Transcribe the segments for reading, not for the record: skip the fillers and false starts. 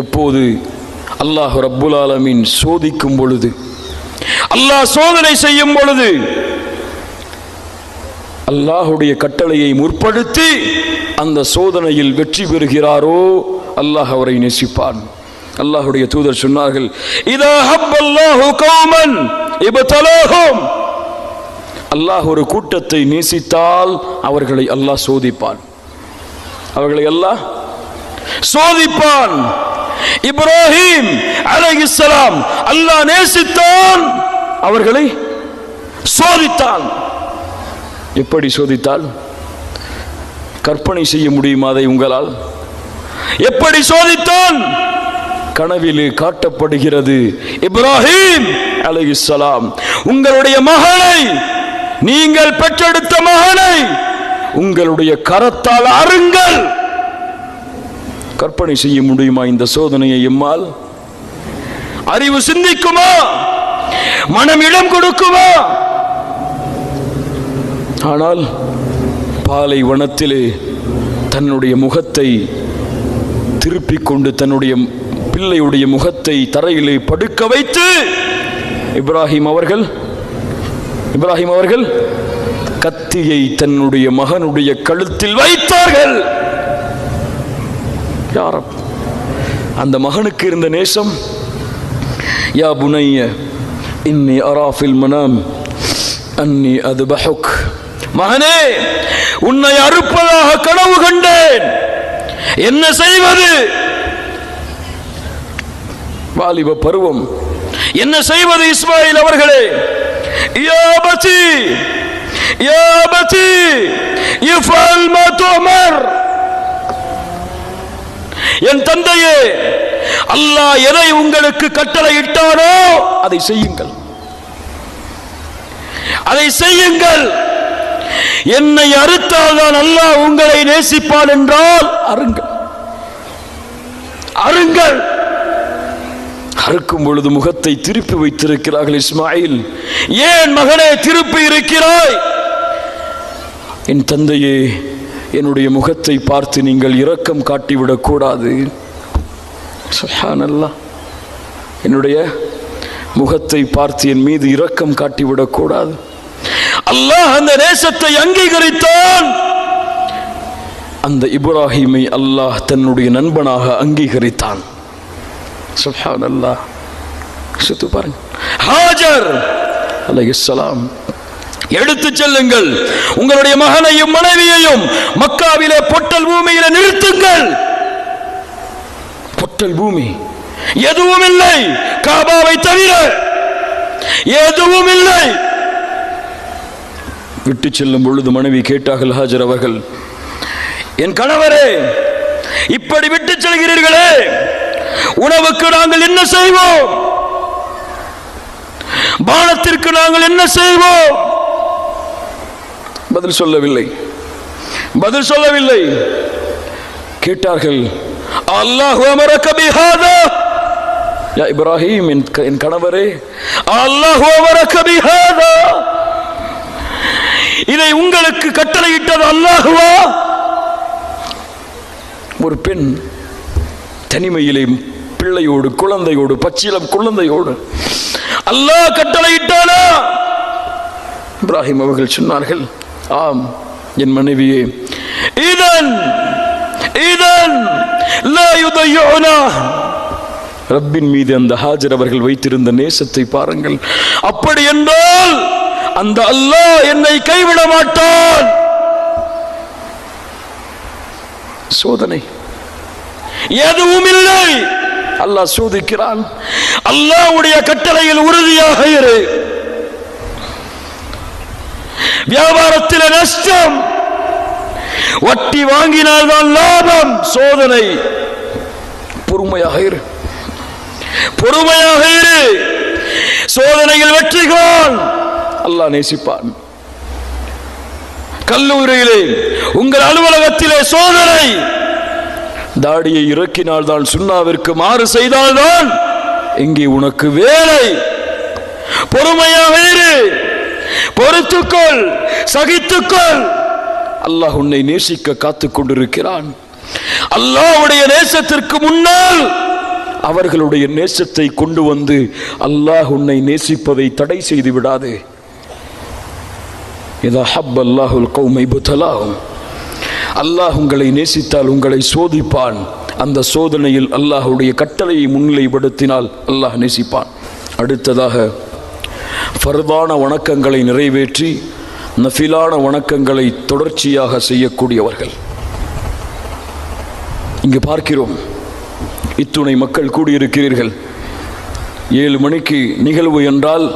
எப்போது அல்லாஹ் ரப்புல் ஆலமீன் சோதிக்கும் பொழுது, அல்லாஹ் சோதனை செய்யும் பொழுது அல்லாஹுடைய கட்டளையை முற்படுத்தி அந்த சோதனையில் வெற்றி பெறுகிறாரோ அல்லாஹ் அவரை நேசிப்பான். அல்லாஹுடைய தூதர் சொன்னார்கள், இதா ஹப்பல்லாஹு கௌமன் இப்தலாஹும், அல்லாஹ் ஒரு கூட்டத்தை நேசித்தால் அவர்களை அல்லாஹ் சோதிப்பான். அவர்களை அல்லாஹ் சோதிப்பான். இப்ராஹிம் அலைஹிஸ்ஸலாம் அல்லாஹ் நேசித்தான், அவர்களை சோதித்தான். எப்படி சோதித்தால்? கற்பனை செய்ய முடியுமா அதை உங்களால்? எப்படி சோதித்தான்? கனவிலே காட்டப்படுகிறது. இப்ராஹிம் அலைஹிஸ்ஸலாம், உங்களுடைய மகனை, நீங்கள் பெற்றெடுத்த மகனை உங்களுடைய கரத்தால் அருங்கள். கற்பனை செய்ய முடியுமா இந்த சோதனையை எம்மால்? அறிவு சிந்திக்குமா? மனம் இடம் கொடுக்குமா? ஆனால் பாலைவனத்திலே தன்னுடைய முகத்தை திருப்பிக் கொண்டு தன்னுடைய பிள்ளையுடைய முகத்தை தரையிலே படுக்க வைத்து இப்ராஹிம் அவர்கள் கத்தியை தன்னுடைய மகனுடைய கழுத்தில் வைத்தார்கள். யார் அந்த மகனுக்கு இருந்த நேசம்? யா புனைய இன்னி அராஃபில் மனாம் அன்னி அதுபஹுக், மகனே உன்னை அறுப்பதாக கனவு கண்டேன், என்ன செய்வது? வாலிப பருவம், என்ன செய்வது இஸ்மாயில் அவர்களே? யா பதி யா பதி இஃபல் மா துமர், என் தந்தையே, அல்லாஹ் எதை உங்களுக்கு கட்டளையிட்டானோ அதை செய்யுங்கள், அதை செய்யுங்கள். என்னை அறுத்தால் தான் அல்லாஹ் உங்களை நேசிப்பான் என்றால் அருங்கள், அருங்கள். அறுக்கும் பொழுது முகத்தை திருப்பி வைத்திருக்கிறார்கள். இஸ்மாயில், ஏன் மகனே திருப்பி இருக்கிறாய்? என் தந்தையே, என்னுடைய முகத்தை பார்த்து நீங்கள் இரக்கம் காட்டிவிடக் கூடாது. சுப்ஹானல்லாஹ், என்னுடைய முகத்தை பார்த்து என் மீது இரக்கம் காட்டிவிடக் கூடாது. அல்லாஹ் அந்த நேசத்தை அங்கீகரித்தான். அந்த இப்ராஹிமை அல்லாஹ் தன்னுடைய நண்பனாக அங்கீகரித்தான். சுப்ஹானல்லாஹ், சுத்து பாருங்க. ஹாஜர் அலைஹிஸ்ஸலாம், எடுத்து செல்லுங்கள் உங்களுடைய மகனையும் மனைவியையும் மக்காவிலே பொட்டல் பூமியில நிறுத்துங்கள். பொட்டல் பூமி, எதுவும் இல்லை, காபாவை தவிர எதுவும் இல்லை. விட்டு செல்லும் பொழுது மனைவி கேட்டார்கள், ஹாஜர் அவர்கள், என் கணவரே, இப்படி விட்டு செல்கிறீர்களே, உணவுக்கு நாங்கள் என்ன செய்வோம்? பானத்திற்கு நாங்கள் என்ன செய்வோம்? பதில் சொல்லவில்லை, பதில் சொல்லவில்லை. கேட்டார்கள், அல்லாஹு அமரக பிஹாதா யா இப்ராஹிம், என் கணவரே, அல்லாஹு அமரக பிஹாதா, இதை உங்களுக்கு கட்டளையிட்டது அல்லாஹுவா? ஒரு பெண் தனிமையிலே பிள்ளையோடு, குழந்தையோடு, பச்சிலம் குழந்தையோடு அல்லாஹ் கட்டளையிட்டானா? இப்ராஹிம் அவர்கள் சொன்னார்கள், ஆம் என் மனைவியே, இதன் லா யுதையுனா, ரப்பின் மீது அந்த ஹாஜர் அவர்கள் வைத்திருந்த நேசத்தை பாருங்கள். அப்படி என்றால் அந்த அல்லாஹ் என்னை கைவிட மாட்டான். சோதனை எதுவும் இல்லை, அல்லாஹ் சோதிக்கிறான். அல்லாஹ்வுடைய கட்டளையில் உறுதியாக இரு. வியாபாரத்தில் நஷ்டம், வட்டி வாங்கினால்தான் லாபம். சோதனை, பொறுமையாக இரு, பொறுமையாக இரு. சோதனையில் வெற்றி காண், அல்லாஹ் நேசிப்பான். கல்லூரியிலே, உங்கள் அலுவலகத்திலே சோதனை, தாடியை இறக்கினால்தான், சுன்னாவிற்கு மாறு செய்தால்தான் இங்கே உனக்கு வேலை. பொறுமையாக இரு, பொறுத்துக்கொள், சகித்துக்கொள். அல்லாஹ் உன்னை நேசிக்க காத்துக் கொண்டிருக்கிறான். அல்லாஹ்வுடைய நேசத்திற்கு முன்னால் அவர்களுடைய நேசத்தை கொண்டு வந்து அல்லாஹ் உன்னை நேசிப்பதை தடை செய்து விடாது. இதா ஹப்பல்லாஹுல் கௌமை புதலாஹும், அல்லாஹ் உங்களை நேசித்தால் உங்களை சோதிப்பான். அந்த சோதனையில் அல்லாஹுடைய கட்டளையை முன்னிலைப்படுத்தினால் அல்லாஹ் நேசிப்பான். அடுத்ததாக ஃபர்தான வணக்கங்களை நிறைவேற்றி நஃபிலான வணக்கங்களை தொடர்ச்சியாக செய்யக்கூடியவர்கள். இங்கு பார்க்கிறோம், இத்துணை மக்கள் கூடியிருக்கிறீர்கள். 7 மணிக்கு நிகழ்வு என்றால்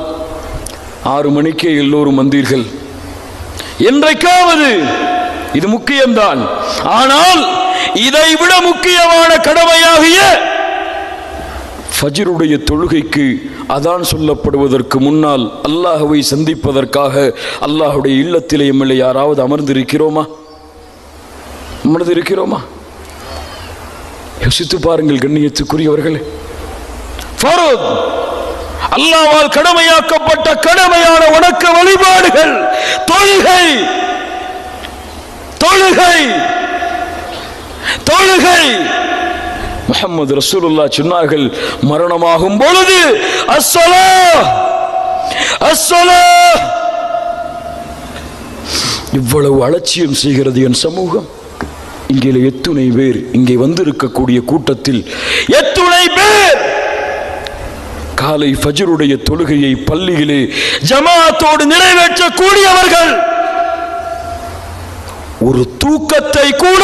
6 மணிக்கே எல்லோரும் வந்தீர்கள். என்றைக்காவது இது முக்கியம்தான். ஆனால் இதைவிட முக்கியமான கடமையாகிய ஃபஜ்ருடைய தொழுகைக்கு அதான் சொல்லப்படுவதற்கு முன்னால் அல்லாஹ்வை சந்திப்பதற்காக அல்லாஹுடைய இல்லத்திலே எம்மிலே யாராவது அமர்ந்திருக்கிறோமா? யோசித்து பாருங்கள் கண்ணியத்துக்குரியவர்களே. ஃபர்த், அல்லாஹ்வால் கடமையாக்கப்பட்ட கடமையான வணக்க வழிபாடுகள், தொழுகை தொழுகை தொழுகை முஹம்மது ரசூலுல்லாஹ் சொன்னார்கள், மரணமாகும் பொழுது அஸ்ஸலாஹ் அஸ்ஸலாஹ். இவ்வளவு அலட்சியம் செய்கிறது என் சமூகம். இங்கே எத்துணை பேர், இங்கே வந்திருக்கக்கூடிய கூட்டத்தில் எத்துணை பேர் காலை ஃபஜ்ருடைய தொழுகையை பள்ளியிலே ஜமாஅத்தோடு நிறைவேற்றக்கூடியவர்கள். ஒரு தூக்கத்தை கூட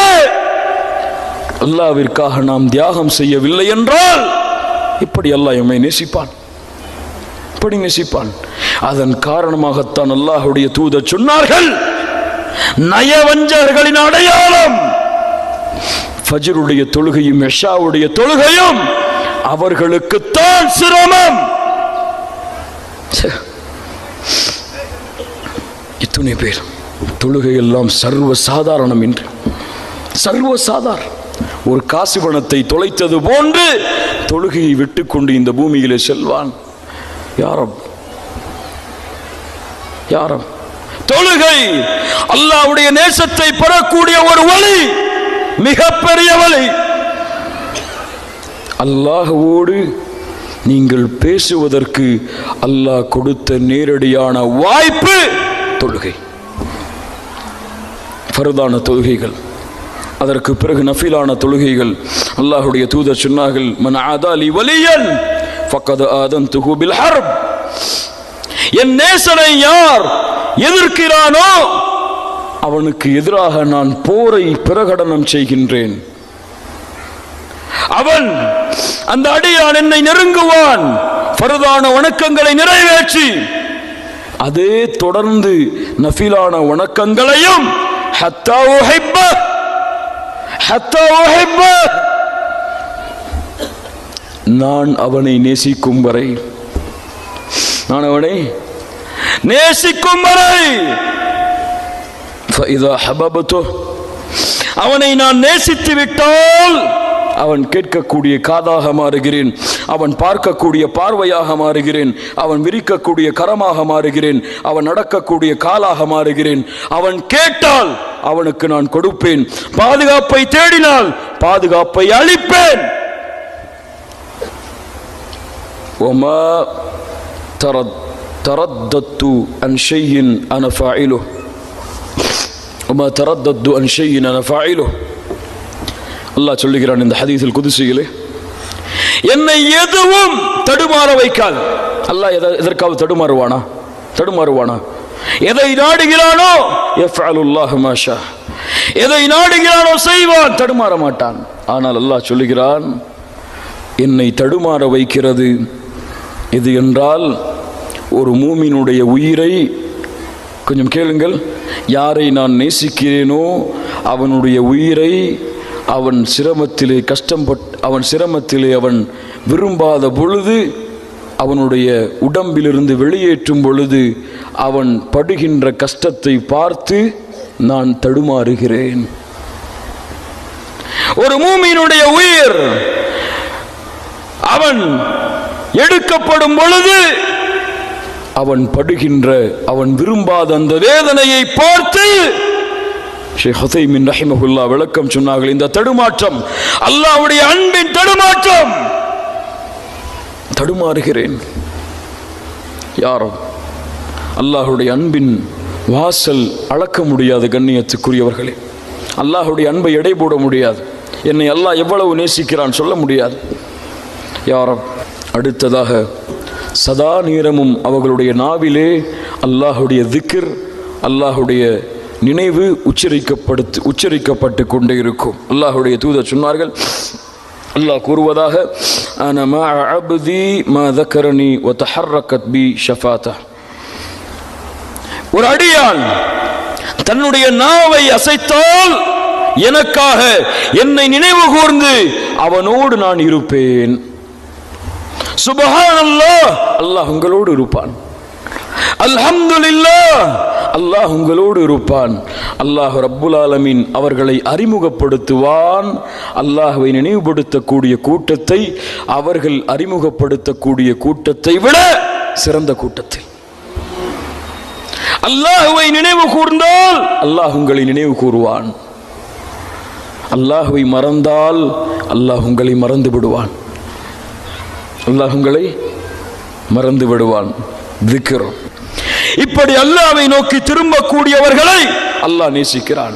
அல்லாஹ்விற்காக நாம் தியாகம் செய்யவில்லை என்றால் இப்படி அல்லாஹ் எம்மை நேசிப்பான், இப்படி நேசிப்பான். அதன் காரணமாகத்தான் அல்லாஹ்வுடைய தூதர் சொன்னார்கள், நயவஞ்சகர்களின் அடையாளம் ஃபஜ்ருடைய தொழுகையும் இஷாவுடைய தொழுகையும் அவர்களுக்குத்தான் சிரமம். இத்துணை பேர் தொழுகை எல்லாம் சர்வ சாதாரணம் என்று, சர்வ சாதாரணம். ஒரு காசு பணத்தை தொலைத்தது போன்று தொழுகையை விட்டுக்கொண்டு இந்த பூமியிலே செல்வான். யாரும் யாரும் தொழுகை அல்லாஹ்வுடைய நேசத்தை பெறக்கூடிய ஒரு வழி, மிகப்பெரிய வழி. அல்லாஹ்வோடு நீங்கள் பேசுவதற்கு அல்லாஹ் கொடுத்த நேரடியான வாய்ப்பு தொழுகை, ஃபர்தான தொழுகைகள். அதற்கு பிறகு நஃபிலான தொழுகைகள். அல்லாஹ்வுடைய தூதர் சொன்னார்கள், மன் ஆதாலி வலியன் ஃபக்கத் ஆதன்துஹு பில் ஹர்ப். என் நேசனை யார் எதிர்க்கிறானோ அவனுக்கு எதிராக நான் போரை பிரகடனம் செய்கின்றேன். அவன், அந்த அடியான் என்னை நெருங்குவான் ஃபர்தான வணக்கங்களை நிறைவேற்றி, அதே தொடர்ந்து நஃபிலான வணக்கங்களையும் ஹத்தா உஹிப்ப ஹத்தா உஹிப்ப, நான் அவனை நேசிக்கும் வரை, நான் அவனை நேசிக்கும் வரை, ஃபஇதா ஹபபது, அவனை நான் நேசித்து விட்டால் அவன் கேட்கக்கூடிய காதாக மாறுகிறேன், அவன் பார்க்கக்கூடிய பார்வையாக மாறுகிறேன், அவன் விரிக்கக்கூடிய கரமாக மாறுகிறேன், அவன் நடக்கக்கூடிய காலாக மாறுகிறேன். அவன் கேட்டால் அவனுக்கு நான் கொடுப்பேன், பாதுகாப்பை தேடினால் பாதுகாப்பை அளிப்பேன். وما ترددت عن شيء أنا فاعله وما ترددت عن شيء أنا فاعله. அல்லாஹ் சொல்லுகிறான் இந்த ஹதீஸில் குதுசியிலே, என்னை எதுவும் தடுமாற வைக்காது. அல்லாஹ் எதற்காவது தடுமாறுவானா? எதை நாடுகிறானோ யஃஅலுல்லாஹு மா ஷா, எதை நாடுகிறானோ செய்வான், தடுமாற மாட்டான். ஆனால் அல்லாஹ் சொல்லுகிறான், என்னை தடுமாற வைக்கிறது எது என்றால், ஒரு மூமினுடைய உயிரை, கொஞ்சம் கேளுங்கள், யாரை நான் நேசிக்கிறேனோ அவனுடைய உயிரை அவன் சிரமத்திலே அவன் சிரமத்திலே அவன் விரும்பாத பொழுது, அவனுடைய உடம்பிலிருந்து வெளியேற்றும் பொழுது அவன் படுகின்ற கஷ்டத்தை பார்த்து நான் தடுமாறுகிறேன். ஒரு மூமினுடைய உயிர் அவன் எடுக்கப்படும் பொழுது அவன் படுகின்ற, அவன் விரும்பாத அந்த வேதனையை பார்த்து ஷேக் உதைமீன் ரஹிமஹுல்லாஹ் விளக்கம் சொன்னார்கள், இந்த தடுமாற்றம் அல்லாஹ்வுடைய அன்பின் தடுமாற்றம். தடுமாறுகிறேன். யாரும் அல்லாஹுடைய அன்பின் வாசல் அளக்க முடியாது. கண்ணியத்துக்குரியவர்களே, அல்லாஹுடைய அன்பை எடை போட முடியாது. என்னை அல்லாஹ் எவ்வளவு நேசிக்கிறான் சொல்ல முடியாது. யாரும் அடுத்ததாக சதா நேரமும் அவர்களுடைய நாவிலே அல்லாஹுடைய திக்ர், அல்லாஹுடைய நினைவு உச்சரிக்கப்பட்டு கொண்டே இருக்கும். அல்லாஹுடைய தூதர் சொன்னார்கள், அல்லாஹ் கூறுவதாக, அன மஅ அப்தி மா ذكرني وتحركت بي شفاته. ஒரு அடியான் தன்னுடைய நாவை அசைத்தால் எனக்காக என்னை நினைவு கூர்ந்து அவனோடு நான் இருப்பேன். சுப்ஹானல்லாஹ், அல்லாஹ் உங்களோடு இருப்பான். அல்ஹம்துலில்லாஹ், அல்லாஹ் உங்களோடு இருப்பான். அல்லாஹ் ரப்புல் ஆலமீன் அவர்களை அறிமுகப்படுத்துவான். அல்லாஹ்வை நினைவுபடுத்தக்கூடிய கூட்டத்தை அவர்கள் அறிமுகப்படுத்தக்கூடிய கூட்டத்தை விட சிறந்த கூட்டத்தில். அல்லாஹ்வை நினைவு கூர்ந்தால் அல்லாஹ் உங்களை நினைவு கூறுவான். அல்லாஹ்வை மறந்தால் அல்லாஹ் உங்களை மறந்து விடுவான். அல்லாஹ் உங்களை மறந்து விடுவான். திக்ர். இப்படி அல்லாஹ்வை நோக்கி திரும்பக்கூடியவர்களை அல்லாஹ் நேசிக்கிறான்.